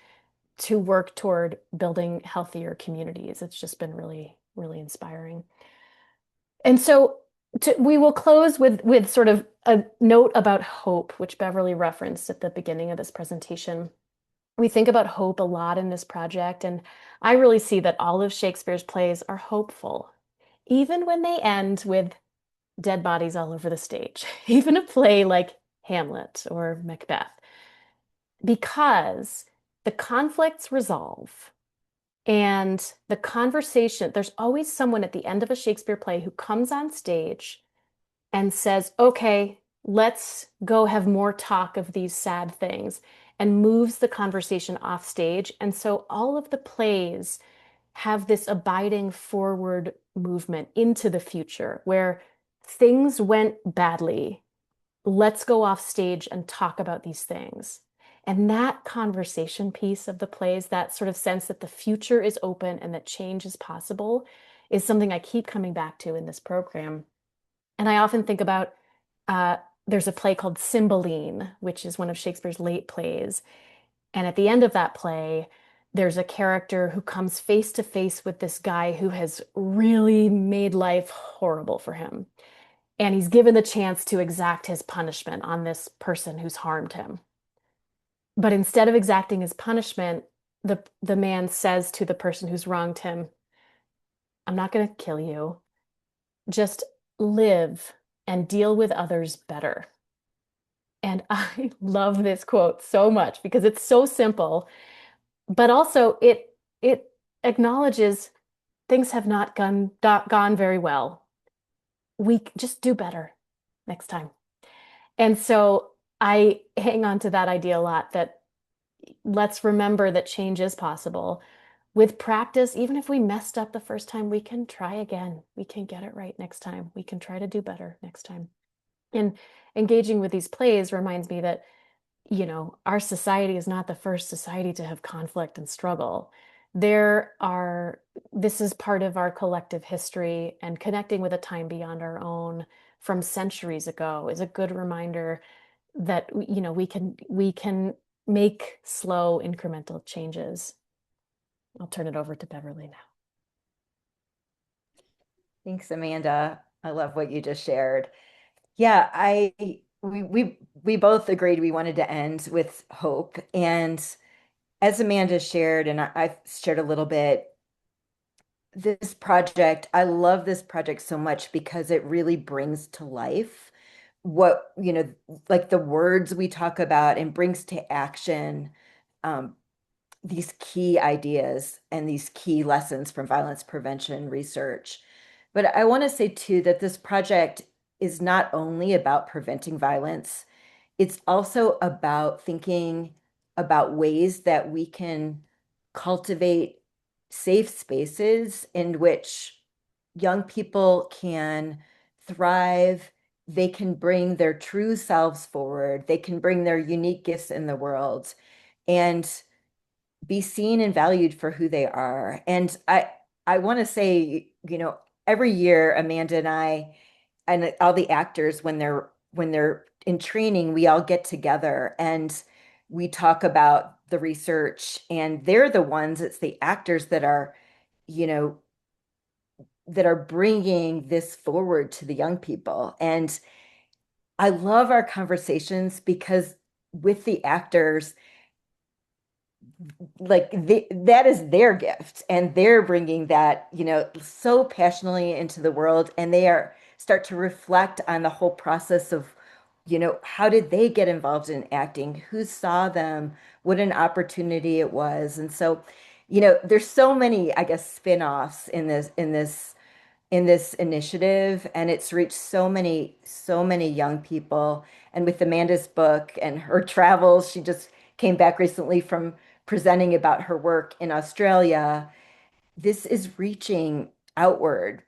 S2: to work toward building healthier communities. It's just been really, really inspiring. And so we will close with sort of a note about hope, which Beverly referenced at the beginning of this presentation. We think about hope a lot in this project, and I really see that all of Shakespeare's plays are hopeful, even when they end with dead bodies all over the stage, even a play like Hamlet or Macbeth, because the conflicts resolve and the conversation, there's always someone at the end of a Shakespeare play who comes on stage and says, okay, let's go have more talk of these sad things, and moves the conversation off stage. And so all of the plays have this abiding forward movement into the future where things went badly. Let's go off stage and talk about these things. And that conversation piece of the plays, that sort of sense that the future is open and that change is possible, is something I keep coming back to in this program. And I often think about there's a play called Cymbeline, which is one of Shakespeare's late plays. And at the end of that play, there's a character who comes face to face with this guy who has really made life horrible for him. And he's given the chance to exact his punishment on this person who's harmed him. But instead of exacting his punishment, the man says to the person who's wronged him, I'm not going to kill you. Just live and deal with others better. And I love this quote so much because it's so simple, but also it acknowledges things have not gone very well. We just do better next time. And so I hang on to that idea a lot, that let's remember that change is possible. With practice, even if we messed up the first time, we can try again. We can get it right next time. We can try to do better next time. And engaging with these plays reminds me that, our society is not the first society to have conflict and struggle. This is part of our collective history, and connecting with a time beyond our own from centuries ago is a good reminder that, we can make slow incremental changes. I'll turn it over to Beverly now.
S3: Thanks, Amanda. I love what you just shared. Yeah, we both agreed we wanted to end with hope. And as Amanda shared, and I've shared a little bit, this project, I love this project so much because it really brings to life what, like the words we talk about, and brings to action these key ideas and these key lessons from violence prevention research. But I want to say too that this project is not only about preventing violence, it's also about thinking about ways that we can cultivate safe spaces in which young people can thrive. They can bring their true selves forward. They can bring their unique gifts in the world and be seen and valued for who they are. And I want to say, every year, Amanda and I and all the actors, when they're in training, we all get together and we talk about the research, and they're the ones, it's the actors that are, you know, that are bringing this forward to the young people. And I love our conversations because with the actors, like that is their gift, and they're bringing that, so passionately into the world, and they are start to reflect on the whole process of, how did they get involved in acting? Who saw them? What an opportunity it was. And so, there's so many, I guess, spin-offs in this initiative, and it's reached so many young people. And with Amanda's book and her travels, she just came back recently from presenting about her work in Australia. This is reaching outward,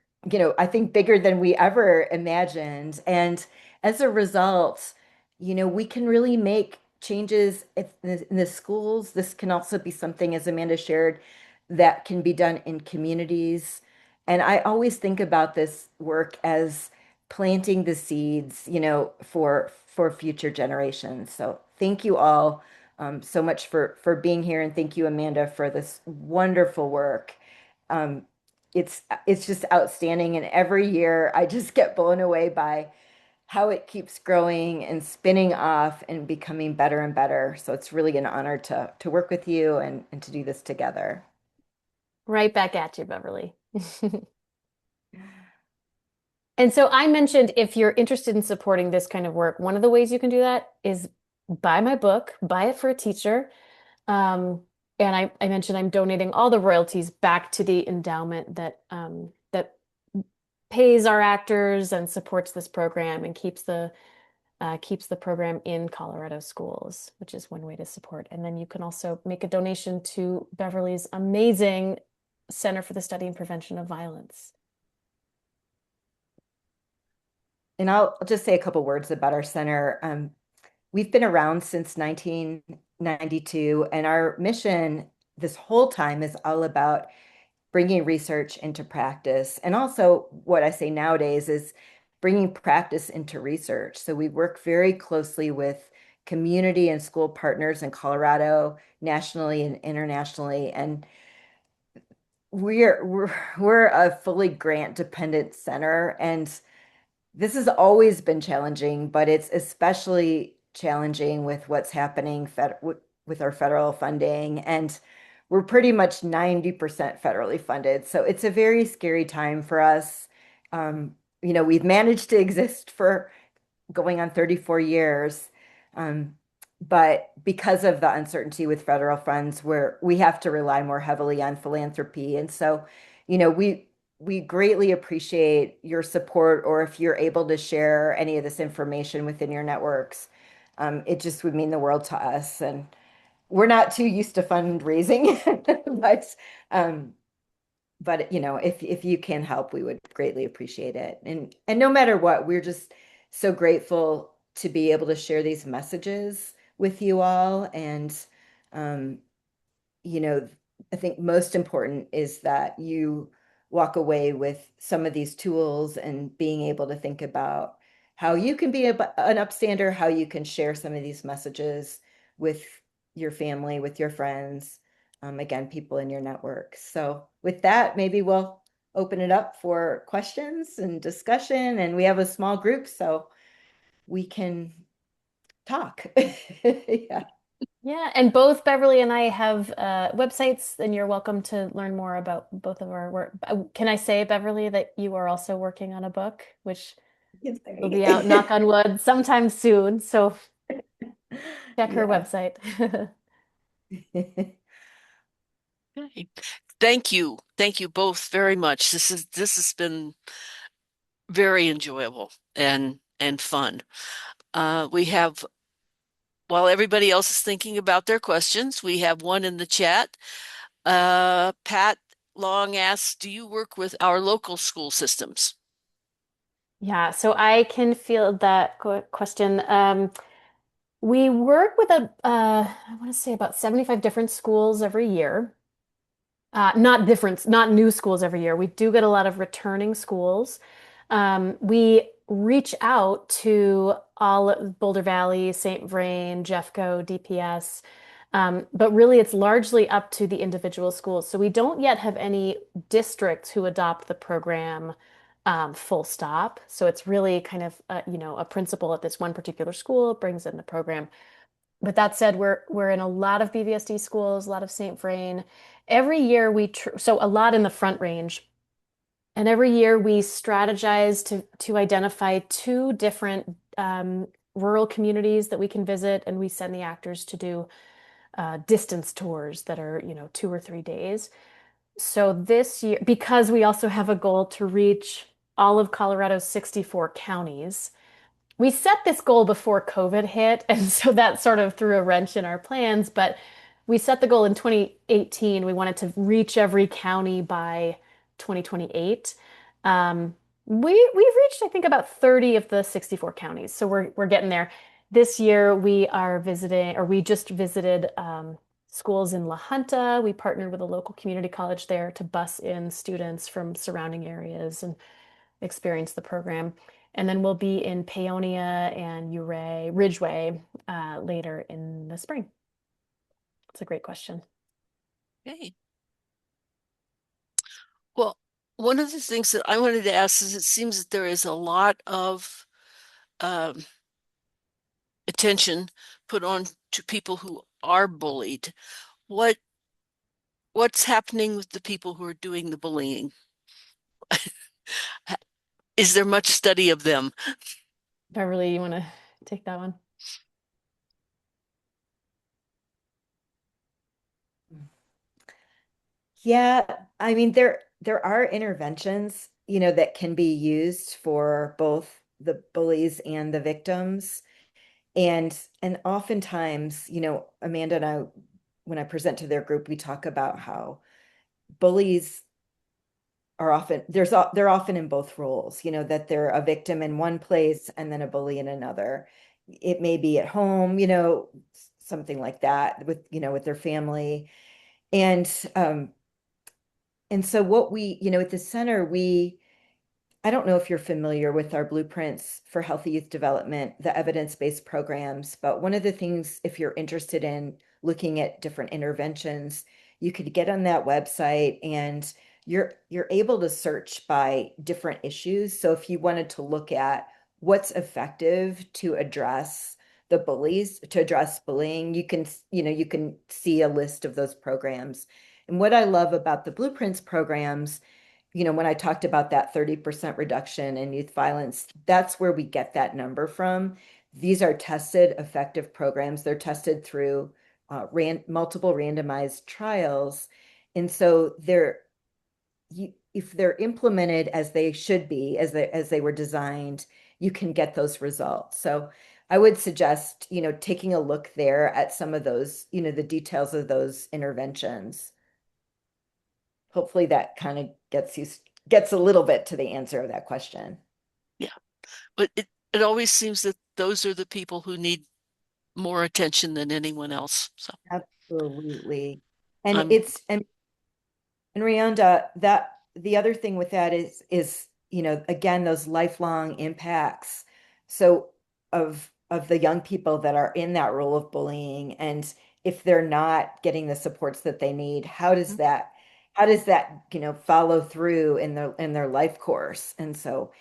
S3: I think bigger than we ever imagined. And as a result, we can really make changes in the schools. This can also be something, as Amanda shared, that can be done in communities. And I always think about this work as planting the seeds, for future generations. So thank you all so much for being here, and thank you, Amanda, for this wonderful work. um, it's just outstanding, and every year I just get blown away by how it keeps growing and spinning off and becoming better and better. So it's really an honor to work with you and to do this together.
S2: Right back at you, Beverly. And so I mentioned if you're interested in supporting this kind of work, one of the ways you can do that is buy my book, buy it for a teacher. And I mentioned I'm donating all the royalties back to the endowment that pays our actors and supports this program and keeps the program in Colorado schools, which is one way to support. And then you can also make a donation to Beverly's amazing Center for the Study and Prevention of Violence.
S3: And I'll just say a couple words about our center. We've been around since 1992, and our mission this whole time is all about bringing research into practice. And also, what I say nowadays is bringing practice into research. So we work very closely with community and school partners in Colorado, nationally and internationally. And we're a fully grant dependent center, and this has always been challenging, but it's especially challenging with what's happening with our federal funding. And we're pretty much 90% federally funded. So it's a very scary time for us. We've managed to exist for going on 34 years. Um, but because of the uncertainty with federal funds, we have to rely more heavily on philanthropy. And so, we greatly appreciate your support, or if you're able to share any of this information within your networks. It just would mean the world to us. And we're not too used to fundraising, but um, if you can help, we would greatly appreciate it. And no matter what, we're just so grateful to be able to share these messages with you all. And um, you know, I think most important is that you walk away with some of these tools and being able to think about how you can be an upstander, how you can share some of these messages with your family, with your friends, again, people in your network. So with that, maybe we'll open it up for questions and discussion. And we have a small group, so we can talk. Yeah.
S2: Yeah, and both Beverly and I have websites, and you're welcome to learn more about both of our work. Can I say, Beverly, that you are also working on a book, which will be out, knock on wood, sometime soon. So check her
S3: Yeah.
S2: website.
S1: Okay. Thank you. Thank you both very much. This has been very enjoyable and fun. We have While everybody else is thinking about their questions, we have one in the chat. Pat Long asks, do you work with our local school systems?
S2: Yeah, so I can field that question. We work with I want to say about 75 different schools every year. Not new schools every year. We do get a lot of returning schools. We reach out to all of Boulder Valley, St. Vrain, Jeffco, DPS, but really it's largely up to the individual schools. So we don't yet have any districts who adopt the program full stop. So it's really kind of a principal at this one particular school brings in the program. But that said, we're in a lot of BVSD schools, a lot of St. Vrain. Every year so a lot in the Front Range. And every year we strategize to identify two different rural communities that we can visit, and we send the actors to do distance tours that are, 2 or 3 days. So this year, because we also have a goal to reach all of Colorado's 64 counties, we set this goal before COVID hit, and so that sort of threw a wrench in our plans. But we set the goal in 2018. We wanted to reach every county by 2028. We've reached, I think, about 30 of the 64 counties, so we're getting there. This year we are visiting, or we just visited schools in La Junta. We partnered with a local community college there to bus in students from surrounding areas and experience the program. And then we'll be in Paonia and Ouray, Ridgeway later in the spring. That's a great question.
S1: Okay. Well, one of the things that I wanted to ask is it seems that there is a lot of um, attention put on to people who are bullied. What what's happening with the people who are doing the bullying? Is there much study of them?
S2: Beverly, you want to take that one?
S3: Yeah, I mean there are interventions, that can be used for both the bullies and the victims. And oftentimes, Amanda and I, when I present to their group, we talk about how bullies are often they're often in both roles, that they're a victim in one place and then a bully in another. It may be at home, something like that with, with their family. And and so what we, at the center, I don't know if you're familiar with our blueprints for healthy youth development, the evidence-based programs, but one of the things, if you're interested in looking at different interventions, you could get on that website and you're able to search by different issues. So if you wanted to look at what's effective to address the bullies, to address bullying, you can see a list of those programs. And what I love about the blueprints programs, when I talked about that 30% reduction in youth violence, that's where we get that number from. These are tested, effective programs. They're tested through multiple randomized trials. And so if they're implemented as they should be, as they were designed, you can get those results. So I would suggest, taking a look there at some of those, the details of those interventions. Hopefully that kind of gets a little bit to the answer of that question.
S1: Yeah, but it always seems that those are the people who need more attention than anyone else. So
S3: Absolutely. And
S1: I'm
S3: it's and Rionda, that the other thing with that is, again, those lifelong impacts. So of the young people that are in that role of bullying, and if they're not getting the supports that they need, how does that, follow through in their life course? And so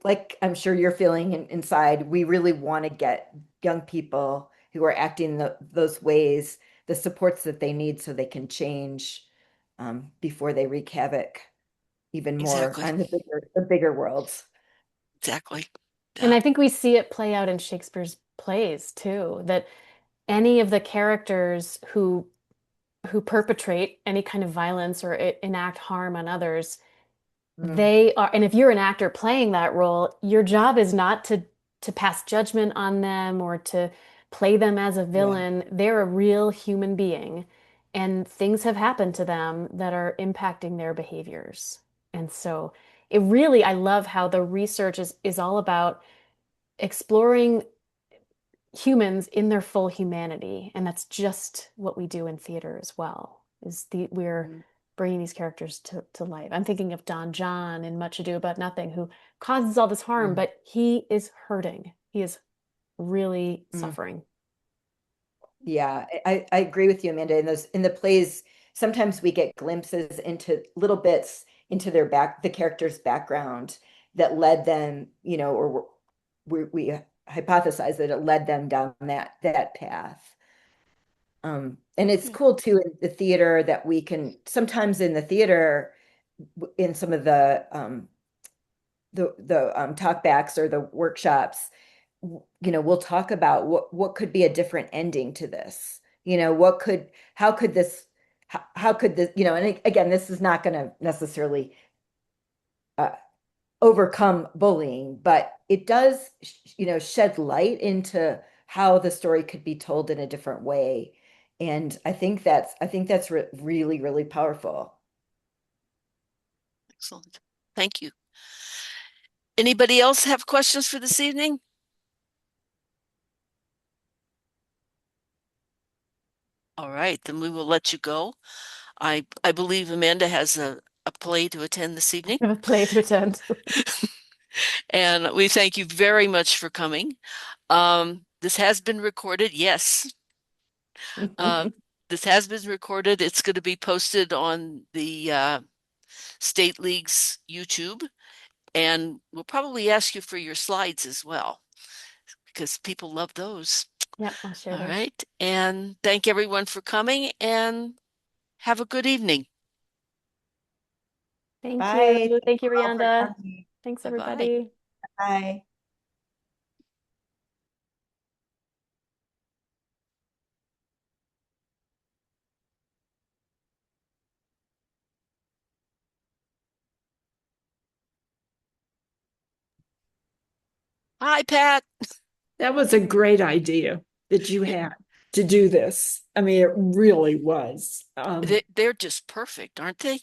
S3: like I'm sure you're feeling inside, we really want to get young people who are acting those ways the supports that they need so they can change before they wreak havoc even more
S1: exactly,
S3: on the bigger worlds.
S1: exactly.
S2: And
S1: Yeah.
S2: I think we see it play out in Shakespeare's plays too, that any of the characters who perpetrate any kind of violence or enact harm on others,
S3: Mm,
S2: they are, and if you're an actor playing that role, your job is not to pass judgment on them or to play them as a
S3: yeah.
S2: villain. They're a real human being, and things have happened to them that are impacting their behaviors. And so I love how the research is all about exploring humans in their full humanity, and that's just what we do in theater as well. We're
S3: Mm,
S2: bringing these characters to life. I'm thinking of Don John in Much Ado About Nothing, who causes all this harm,
S3: mm,
S2: but he is hurting. He is really
S3: mm.
S2: suffering.
S3: Yeah, I agree with you, Amanda. In the plays, sometimes we get glimpses into little bits into the character's background that led them, or we hypothesize that it led them down that path. And it's cool too in the theater that we can sometimes in the theater in some of the talkbacks or the workshops, we'll talk about what could be a different ending to this. What could how could this how could this, and again, this is not going to necessarily uh, overcome bullying, but it does, shed light into how the story could be told in a different way. And I think that's really, really powerful.
S1: Excellent. Thank you. Anybody else have questions for this evening? All right, then we will let you go. I believe Amanda has a play to attend this evening.
S2: I have a play to attend.
S1: And we thank you very much for coming. This has been recorded. Yes. Uh, this has been recorded. It's going to be posted on the State League's YouTube. And we'll probably ask you for your slides as well, because people love those.
S2: Yep, I'll share
S1: All
S2: those.
S1: right. And thank everyone for coming and have a good evening.
S2: Thank you.
S3: Bye. Thank
S2: Thank you,
S3: you all for
S2: Rianda.
S3: coming.
S2: Thanks,
S1: Bye-bye.
S2: everybody.
S3: Bye.
S1: Hi, Pat.
S4: That was a great idea that you had to do this. I mean, it really was.
S1: They're just perfect, aren't they?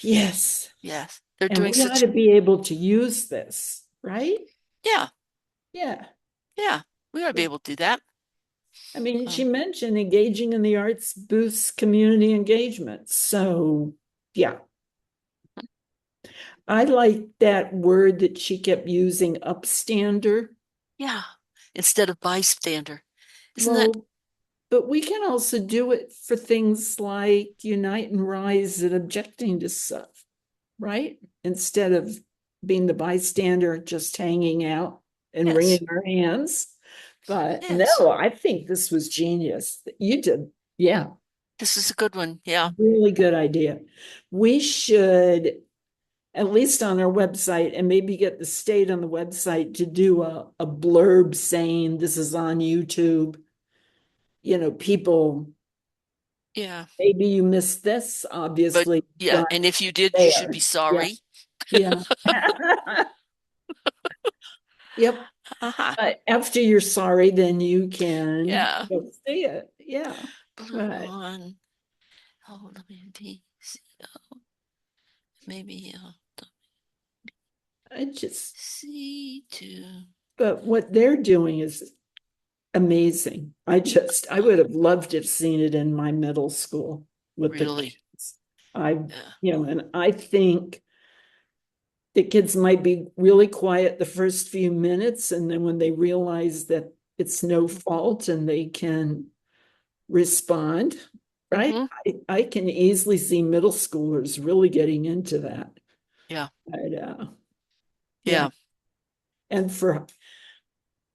S4: Yes.
S1: Yes. They're
S4: And
S1: doing
S4: we ought
S1: such,
S4: to be able to use this, right?
S1: yeah,
S4: Yeah.
S1: yeah. We ought to be
S4: Yeah.
S1: able to do that.
S4: I mean, she
S1: Um,
S4: mentioned engaging in the arts boosts community engagement. So, yeah. I like that word that she kept using, upstander.
S1: yeah. Instead of bystander. Isn't that?
S4: Well, but we can also do it for things like unite and rise and objecting to stuff, right? Instead of being the bystander, just hanging out and
S1: Yes.
S4: wringing our hands. But no,
S1: Yes.
S4: I think this was genius. You did. Yeah,
S1: This is a good one. Yeah.
S4: really good idea. We should, at least on our website, and maybe get the state on the website to do a blurb saying this is on YouTube. People,
S1: Yeah.
S4: maybe you missed this,
S1: But
S4: obviously,
S1: yeah.
S4: but
S1: And if you did, you should be
S4: there. Yeah,
S1: sorry.
S4: yeah. Yep.
S1: Uh-huh.
S4: But after you're sorry, then you can
S1: Yeah.
S4: go see it. Yeah.
S1: Blue
S4: But
S1: on. Oh, let me see. Maybe
S4: I just,
S1: C2.
S4: but what they're doing is amazing. I would have loved to have seen it in my middle school with the
S1: Really?
S4: kids. I,
S1: Yeah.
S4: and I think the kids might be really quiet the first few minutes, and then when they realize that it's no fault and they can respond, right?
S1: Mm-hmm.
S4: I can easily see middle schoolers really getting into that.
S1: Yeah.
S4: But, yeah.
S1: Yeah.
S4: And for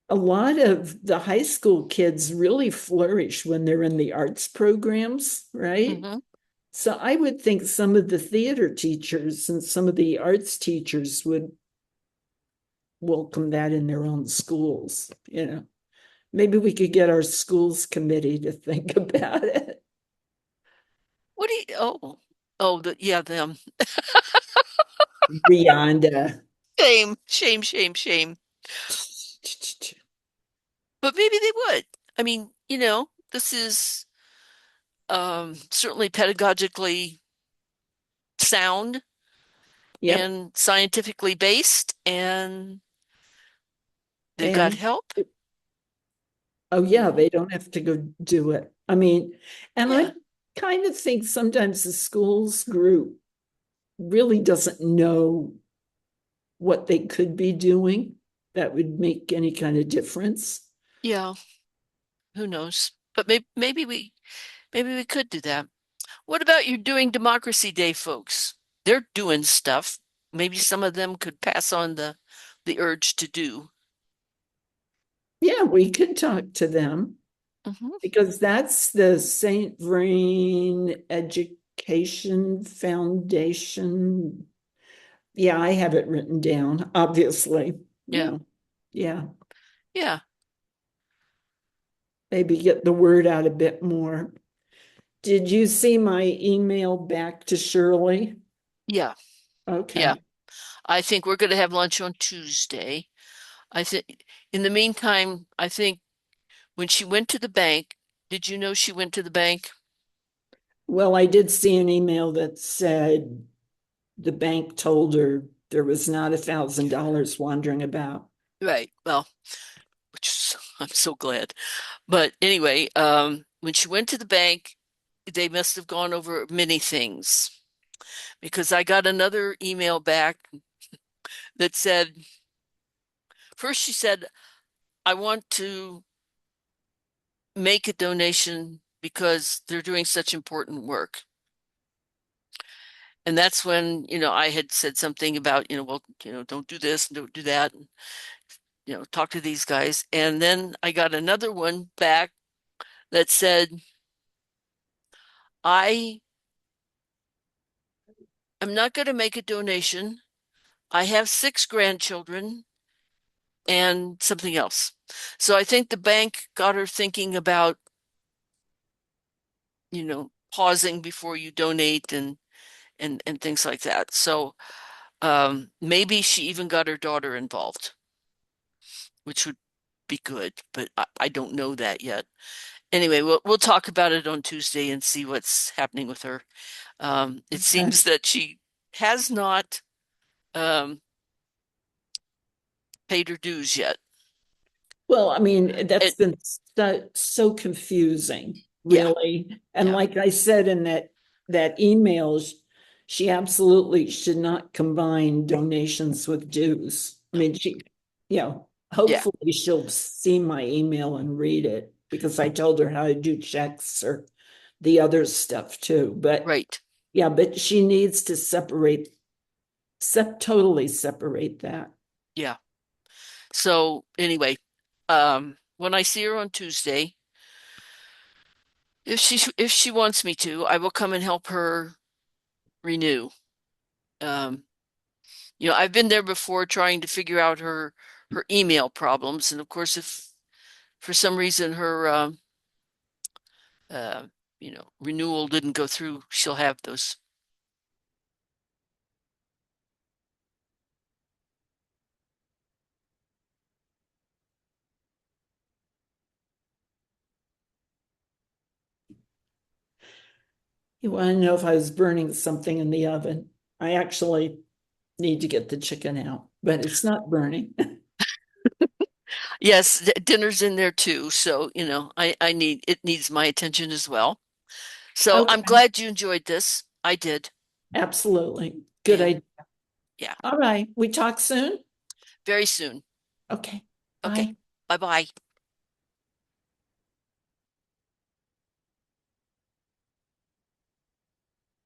S4: a lot of the high school kids really flourish when they're in the arts programs, right?
S1: Mm-hmm.
S4: So I would think some of the theater teachers and some of the arts teachers would welcome that in their own schools. Maybe we could get our schools committee to think about it.
S1: What do you, oh, yeah, them.
S4: Rihanna.
S1: Shame, shame, shame, shame. But maybe they would. I mean, this is certainly pedagogically sound
S4: Yep.
S1: and scientifically based, and they've got
S4: And
S1: help.
S4: oh yeah,
S1: Mhm.
S4: they don't have to go do it. I mean, and I
S1: Yeah.
S4: kind of think sometimes the schools group really doesn't know what they could be doing that would make any kind of difference.
S1: Yeah. Who knows? But maybe we could do that. What about you doing Democracy Day, folks? They're doing stuff.
S4: – – – – – – – – – – – – – – – – – – – – – – – – – – – – – – – – – – – – – – – – – – – – – – – – – – – – – – – – – – – – – – – – – – – – – – – – – – – – – – – – – – – – – – – – – – – – – – – – – – – – – – – – – – – – – – – – – –
S1: Democracy Day folks. Maybe some of them could pass on the urge to do.
S4: Yeah, we could talk to them
S1: Mhm.
S4: because that's the St. Vrain Education Foundation. Yeah, I have it written down, obviously.
S1: Yeah.
S4: Yeah. Yeah.
S1: Yeah.
S4: Maybe get the word out a bit more. Did you see my email back to Shirley?
S1: Yeah. Yeah.
S4: Okay.
S1: I think we're going to have lunch on Tuesday. I think in the meantime, I think when she went to the bank, did you know she went to the bank?
S4: Well, I did see an email that said the bank told her there was not $1,000 wandering about.
S1: Right. Well, which is, I'm so glad. But anyway, when she went to the bank, they must have gone over many things because I got another email back that said, first she said, I want to make a donation because they're doing such important work. And that's when, I had said something about, well, don't do this, don't do that, and, talk to these guys. And then I got another one back that said, I am not going to make a donation. I have 6 grandchildren and something else. So I think the bank got her thinking about, pausing before you donate and things like that. So maybe she even got her daughter involved, which would be good, but I don't know that yet. Anyway, we'll talk about it on Tuesday and see what's happening with her. It
S4: Okay.
S1: seems that she has not um, paid her dues yet.
S4: Well, I mean, that's
S1: It,
S4: been so confusing,
S1: yeah,
S4: really. And
S1: yeah,
S4: like I said in that email, she absolutely should not combine donations with dues. I mean,
S1: yeah,
S4: hopefully she'll see my email and read it because I told her how to do checks or the other stuff too. But
S1: right,
S4: yeah, but she needs to totally separate that.
S1: yeah. So anyway, when I see her on Tuesday, if she wants me to, I will come and help her renew. Um, I've been there before trying to figure out her email problems, and of course, if for some reason her uh, renewal didn't go through, she'll have those.
S4: You want to know if I was burning something in the oven? I actually need to get the chicken out, but it's not burning.
S1: Yes, dinner's in there too, so I need it needs my attention as well. So I'm
S4: Okay,
S1: glad you enjoyed this. I did,
S4: absolutely. Good
S1: and
S4: idea.
S1: yeah,
S4: All right, we talk soon?
S1: very soon.
S4: Okay,
S1: Okay,
S4: bye.
S1: bye-bye.